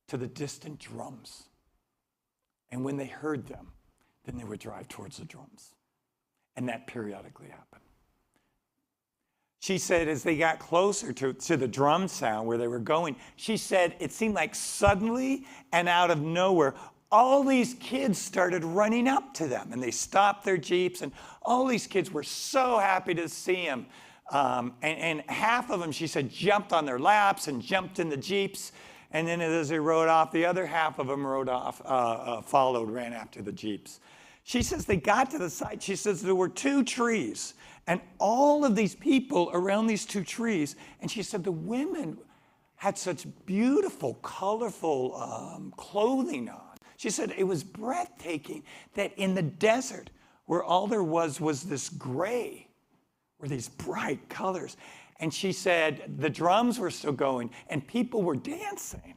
to the distant drums. And when they heard them, then they would drive towards the drums. And that periodically happened. She said as they got closer to the drum sound where they were going, she said it seemed like suddenly and out of nowhere, all these kids started running up to them. And they stopped their Jeeps, and all these kids were so happy to see them. And half of them, she said, jumped on their laps and jumped in the Jeeps. And then as they rode off, the other half of them rode off, ran after the Jeeps. She says they got to the site. She says there were 2 trees, and all of these people around these 2 trees. And she said the women had such beautiful, colorful clothing on. She said it was breathtaking that in the desert, where all there was this gray, were these bright colors. And she said the drums were still going and people were dancing.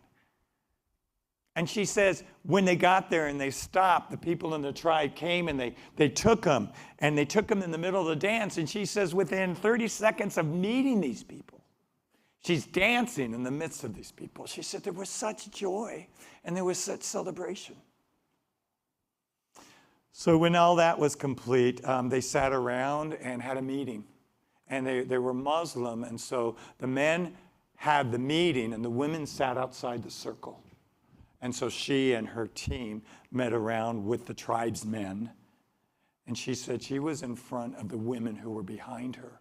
And she says when they got there and they stopped, the people in the tribe came and they took them. And they took them in the middle of the dance. And she says within 30 seconds of meeting these people, she's dancing in the midst of these people. She said there was such joy and there was such celebration. So when all that was complete, they sat around and had a meeting. And they were Muslim, and so the men had the meeting, and the women sat outside the circle. And so she and her team met around with the tribesmen, and she said she was in front of the women who were behind her.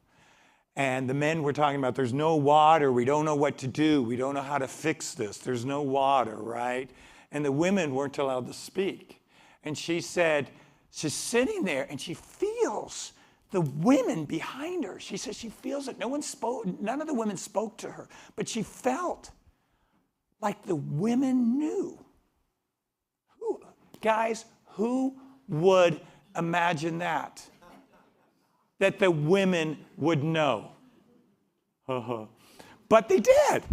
And the men were talking about, there's no water, we don't know what to do, we don't know how to fix this, there's no water, right? And the women weren't allowed to speak. And she said, she's sitting there, and she feels the women behind her. She says she feels it. None of the women spoke to her, but she felt like the women knew. Guys, who would imagine that? That the women would know. But they did.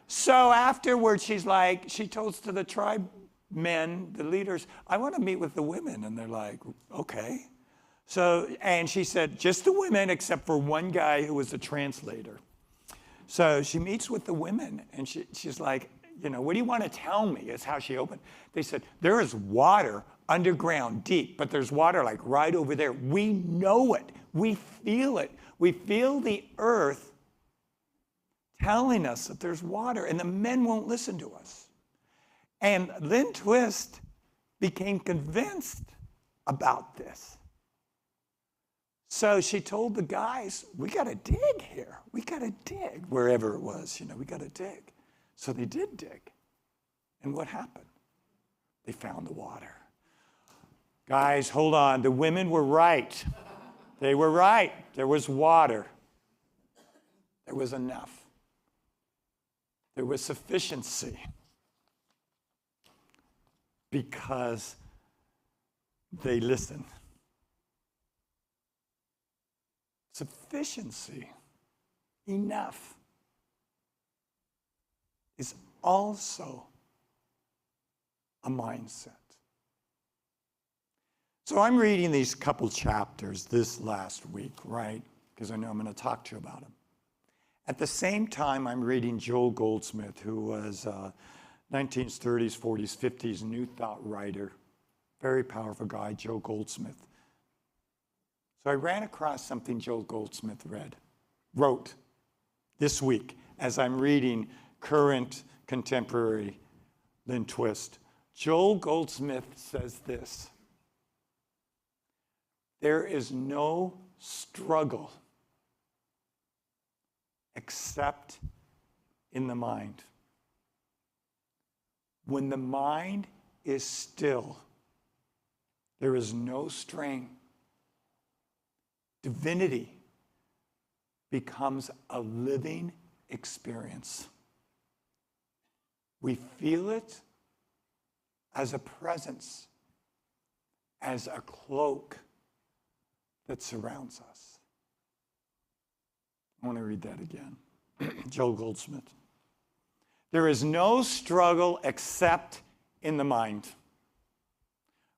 So afterwards, she told to the tribe men, the leaders, I want to meet with the women. And they're like, okay. So, and she said, just the women, except for one guy who was a translator. So she meets with the women, and she's like, what do you want to tell me? Is how she opened. They said, there is water underground deep, but there's water like right over there. We know it. We feel it. We feel the earth telling us that there's water, and the men won't listen to us. And Lynn Twist became convinced about this. So she told the guys, we got to dig here. We got to dig wherever it was, we got to dig. So they did dig. And what happened? They found the water. Guys, hold on. The women were right. They were right. There was water. There was enough. There was sufficiency. Because they listened. Sufficiency, enough, is also a mindset. So I'm reading these couple chapters this last week, right? Because I know I'm going to talk to you about them. At the same time, I'm reading Joel Goldsmith, who was a 1930s, 40s, 50s New Thought writer. Very powerful guy, Joel Goldsmith. So I ran across something Joel Goldsmith wrote this week as I'm reading current contemporary Lynn Twist. Joel Goldsmith says this: there is no struggle except in the mind. When the mind is still, there is no strain. Divinity becomes a living experience. We feel it as a presence, as a cloak that surrounds us. I want to read that again. Joel Goldsmith. There is no struggle except in the mind.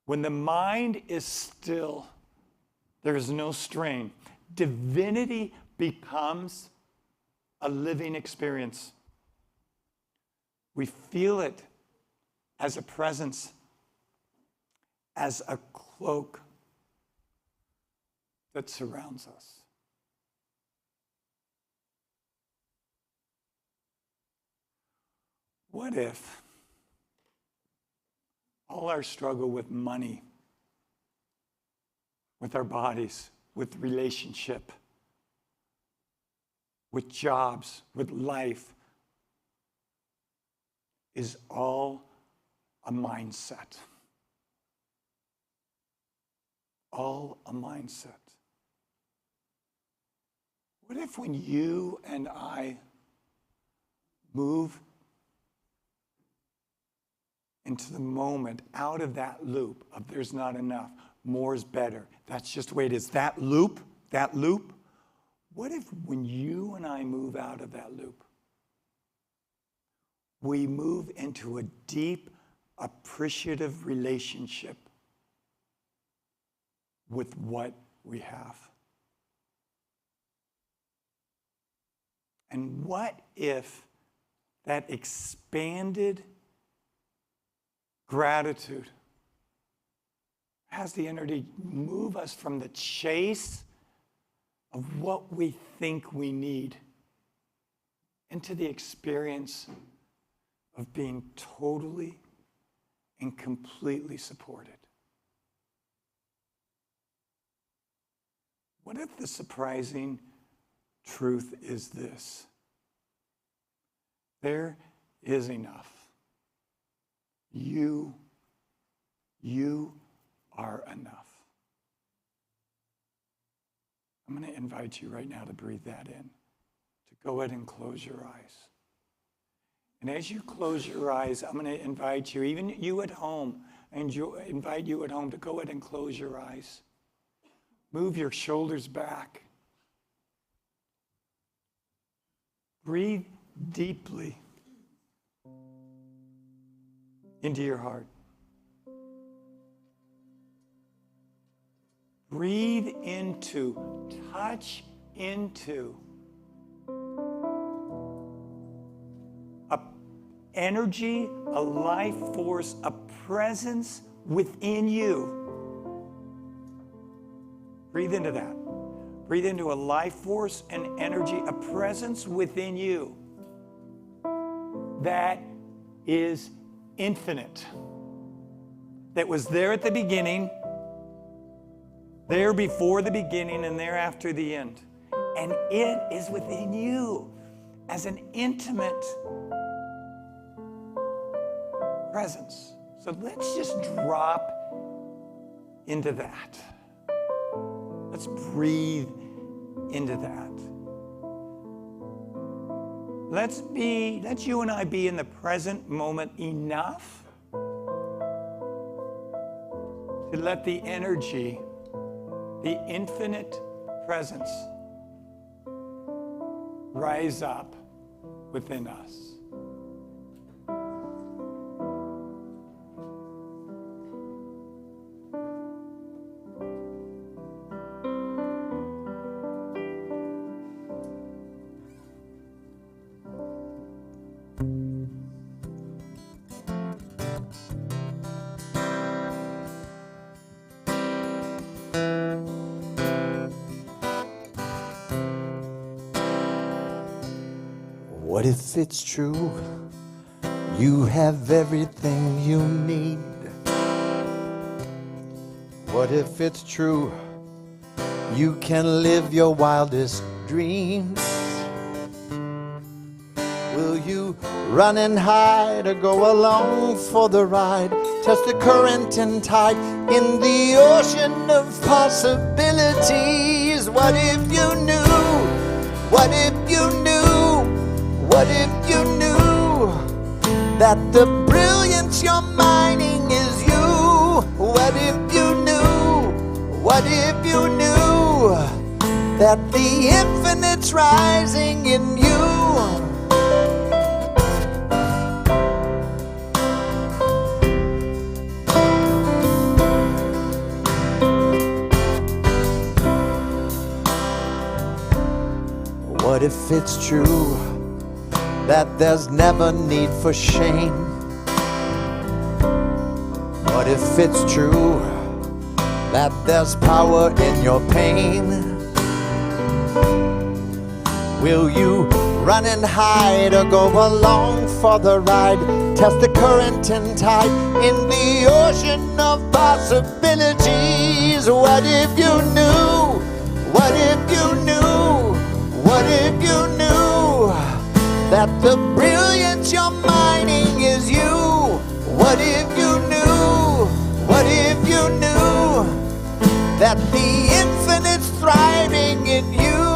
When the mind is still, there is no strain. Divinity becomes a living experience. We feel it as a presence, as a cloak that surrounds us. What if all our struggle with money, with our bodies, with relationship, with jobs, with life, is all a mindset? All a mindset. What if when you and I move into the moment, out of that loop of there's not enough, more is better, that's just the way it is, that loop, what if when you and I move out of that loop, we move into a deep, appreciative relationship with what we have? And what if that expanded gratitude has the energy to move us from the chase of what we think we need into the experience of being totally and completely supported? What if the surprising truth is this? There is enough. You are enough. I'm going to invite you right now to breathe that in, to go ahead and close your eyes. And as you close your eyes, I'm going to invite you, even you at home, invite you at home to go ahead and close your eyes. Move your shoulders back. Breathe deeply into your heart. Breathe into, touch into a energy, a life force, a presence within you. Breathe into that. Breathe into a life force and energy, a presence within you that is infinite, that was there at the beginning, there before the beginning, and there after the end. And it is within you as an intimate presence, So let's just drop into that. Let's breathe into that. Let you and I be in the present moment enough to let the energy, the infinite presence, rise up within us. What if it's true? You have everything you need. What if it's true? You can live your wildest dreams. Will you run and hide or go along for the ride? Test the current and tide in the ocean of possibilities. What if you knew? What if you knew? What if you knew that the brilliance you're mining is you? What if you knew? What if you knew that the infinite's rising in you? What if it's true that there's never need for shame? What if it's true that there's power in your pain? Will you run and hide or go along for the ride? Test the current and tide in the ocean of possibilities. What if you knew? What if you knew? What if you knew that the brilliance you're mining is you? What if you knew? What if you knew that the infinite's thriving in you?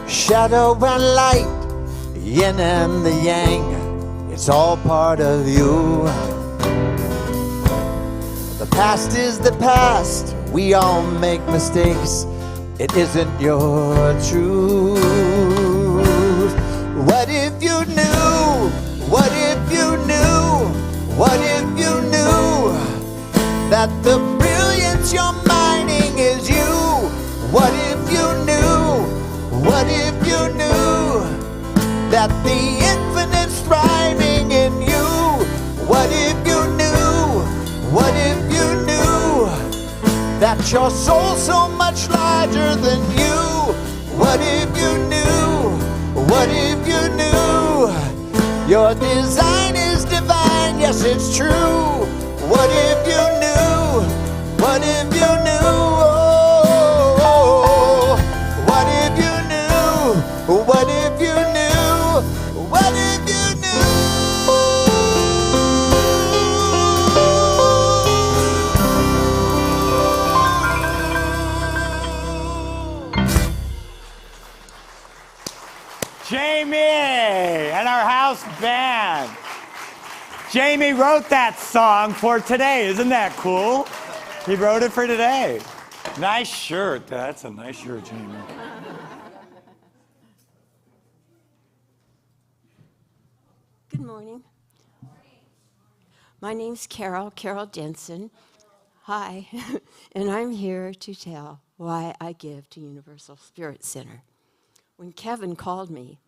Shadow and light, yin and the yang, it's all part of you. The past is the past, we all make mistakes, it isn't your truth. What if you knew? What if you knew? What if you knew that the brilliance you're mining is you? What if you knew? What if you knew that the infinite's thriving in you? What if you knew? What if you knew that your soul's so much larger than you? What if you knew? What if you knew your design is divine? Yes, it's true. What if you knew? What if you knew? What if you knew? What if you knew? What if you Jamie and our house band. Jamie wrote that song for today. Isn't that cool? He wrote it for today. Nice shirt. That's a nice shirt, Jamie. Good morning. My name's Carol Denson. Hi, and I'm here to tell why I give to Universal Spirit Center. When Kevin called me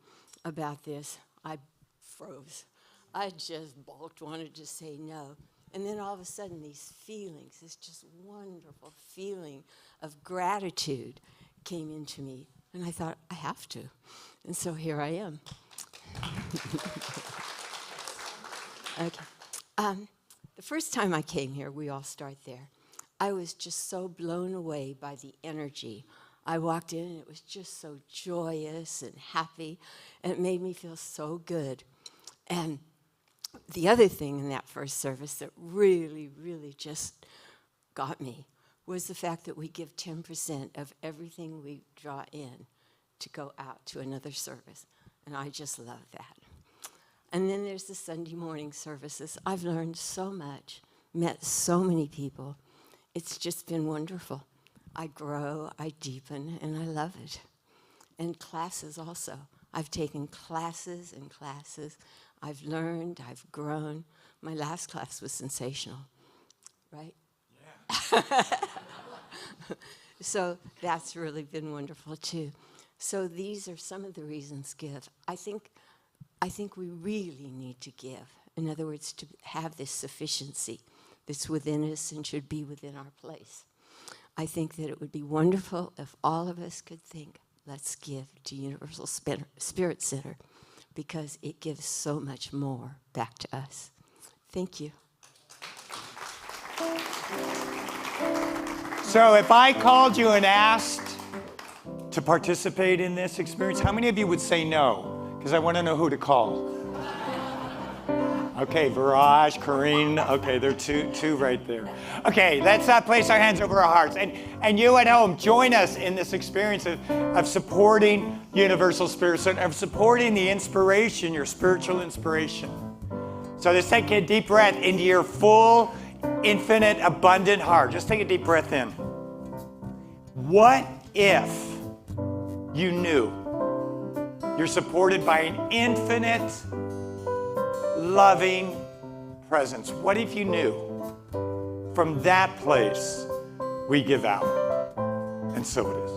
about this, I froze. I just balked, wanted to say no. And then all of a sudden, these feelings, this just wonderful feeling of gratitude came into me. And I thought, I have to. And so here I am. Okay. The first time I came here, we all start there, I was just so blown away by the energy. I walked in and it was just so joyous and happy, and it made me feel so good. And the other thing in that first service that really, really just got me was the fact that we give 10% of everything we draw in to go out to another service. And I just love that. And then there's the Sunday morning services. I've learned so much, met so many people. It's just been wonderful. I grow, I deepen, and I love it. And classes also. I've taken classes and classes. I've learned, I've grown. My last class was sensational, right? Yeah. So that's really been wonderful too. So these are some of the reasons give. I think we really need to give. In other words, to have this sufficiency that's within us and should be within our place. I think that it would be wonderful if all of us could think, let's give to Universal Spirit Center, because it gives so much more back to us. Thank you. So if I called you and asked to participate in this experience, how many of you would say no? Because I want to know who to call. Okay, Viraj, Karine, okay, there are two right there. Okay, let's place our hands over our hearts. And you at home, join us in this experience of supporting Universal Spirit Center, of supporting the inspiration, your spiritual inspiration. So just take a deep breath into your full, infinite, abundant heart. Just take a deep breath in. What if you knew you're supported by an infinite, loving presence? What if you knew from that place we give out? And so it is.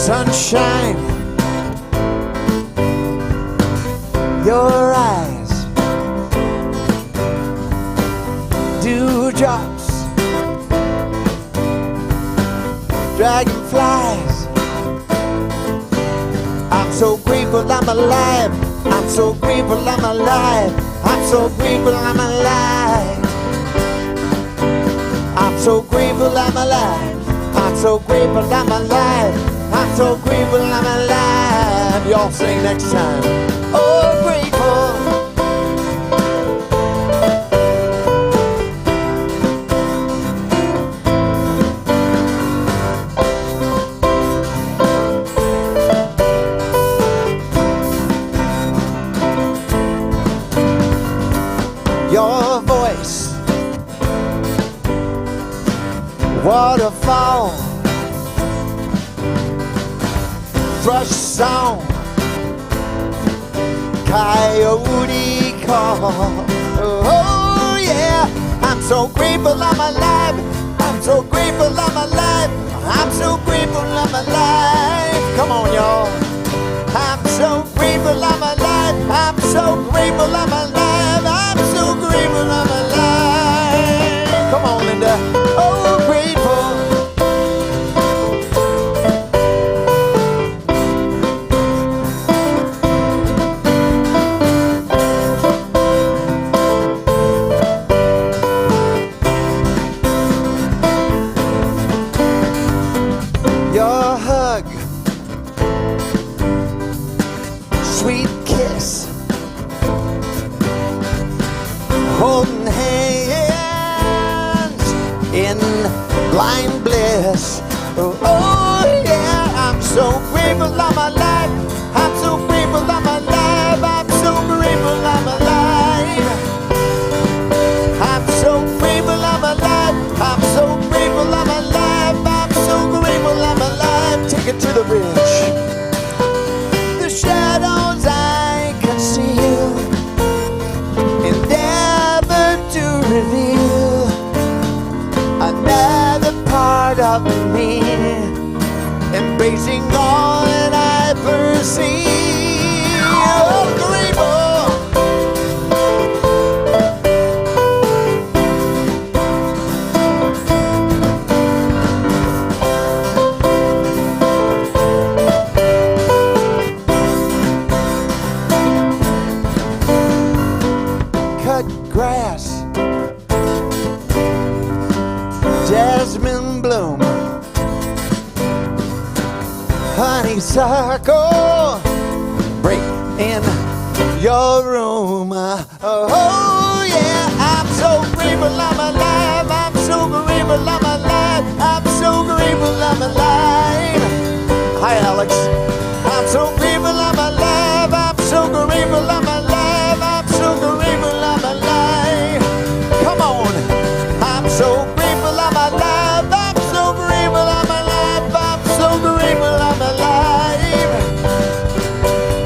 Sunshine, your eyes, dewdrops, dragonflies. I'm so grateful I'm alive. I'm so grateful I'm alive. I'm so grateful I'm alive. I'm so grateful I'm alive. I'm so grateful I'm alive. I'm so grateful I'm alive. Y'all sing next time. Oh, grateful. Your voice, waterfall, thrush song, coyote call. Oh yeah, I'm so grateful I'm alive. I'm so grateful I'm alive. I'm so grateful I'm alive. Come on, y'all. I'm so grateful I'm alive. I'm so grateful I'm alive. I'm so grateful I'm alive. Come on, Linda. Oh, grateful. Your hug, sweet kiss, holding hands in blind bliss. Oh yeah, I'm so grateful I'm alive. I'm so grateful I'm alive. I'm so grateful I'm alive. I'm so grateful I'm alive. I'm so grateful I'm alive. I'm so grateful I'm alive. Take it to the bridge. The shadows I conceal, endeavor to reveal another part of me, embracing all that I perceive. Oh, grateful. jasmine bloom, honeysuckle, break in your room. Oh yeah, I'm so grateful I'm alive. I'm so grateful I'm alive. I'm so grateful I'm alive. Hi Alex. I'm so grateful I'm alive. I'm so grateful I'm alive. I'm so grateful I'm alive. Come on. I'm so grateful I'm alive. I'm so grateful I'm alive. I'm so grateful I'm alive.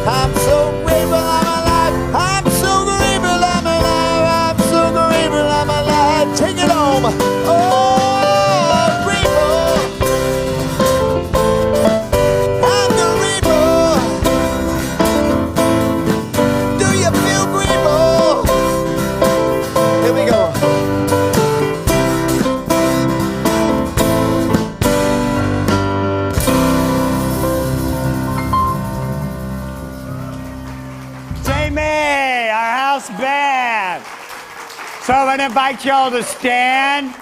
I'm so grateful I'm alive. I'm so grateful I'm alive. I'm so grateful I'm alive. Take it home. Oh, grateful. I'm grateful. Do you feel grateful? Here we go. Jamie, our house band. So I'm gonna invite y'all to stand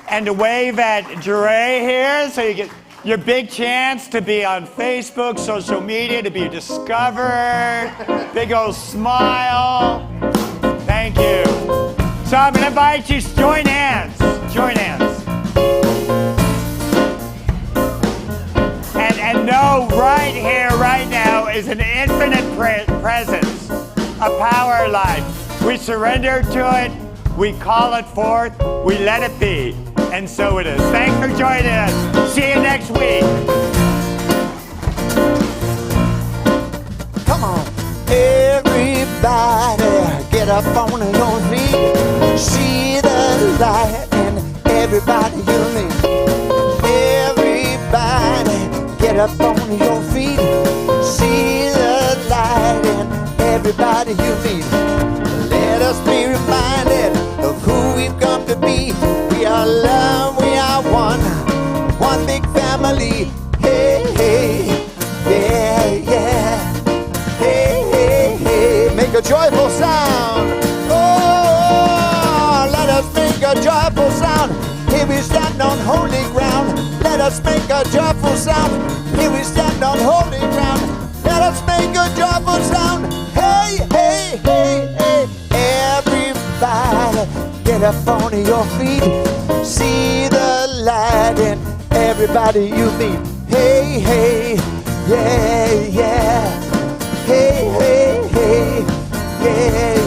and to wave at Jure here so you get your big chance to be on Facebook, social media, to be discovered. Big old smile. Thank you. So I'm gonna invite you to join hands. Join hands. And know right here, right now, is an infinite presence, a power life. We surrender to it, we call it forth, we let it be, and so it is. Thanks for joining us. See you next week. Come on. Everybody get up on your feet. See the light in everybody you meet. Everybody get up on your feet. See the light in everybody you meet. Let us be reminded of who we've come to be. We are love, we are one big family. Hey, hey, yeah, yeah. Hey, hey, hey, make a joyful sound. Oh, let us make a joyful sound. Here we stand on holy ground. Let us make a joyful sound. Here we stand on holy ground. Let us make a joyful sound. Hey, hey, hey, hey. Everybody get up on your feet. See the light in everybody you meet. Hey, hey, yeah, yeah. Hey, hey, hey, yeah.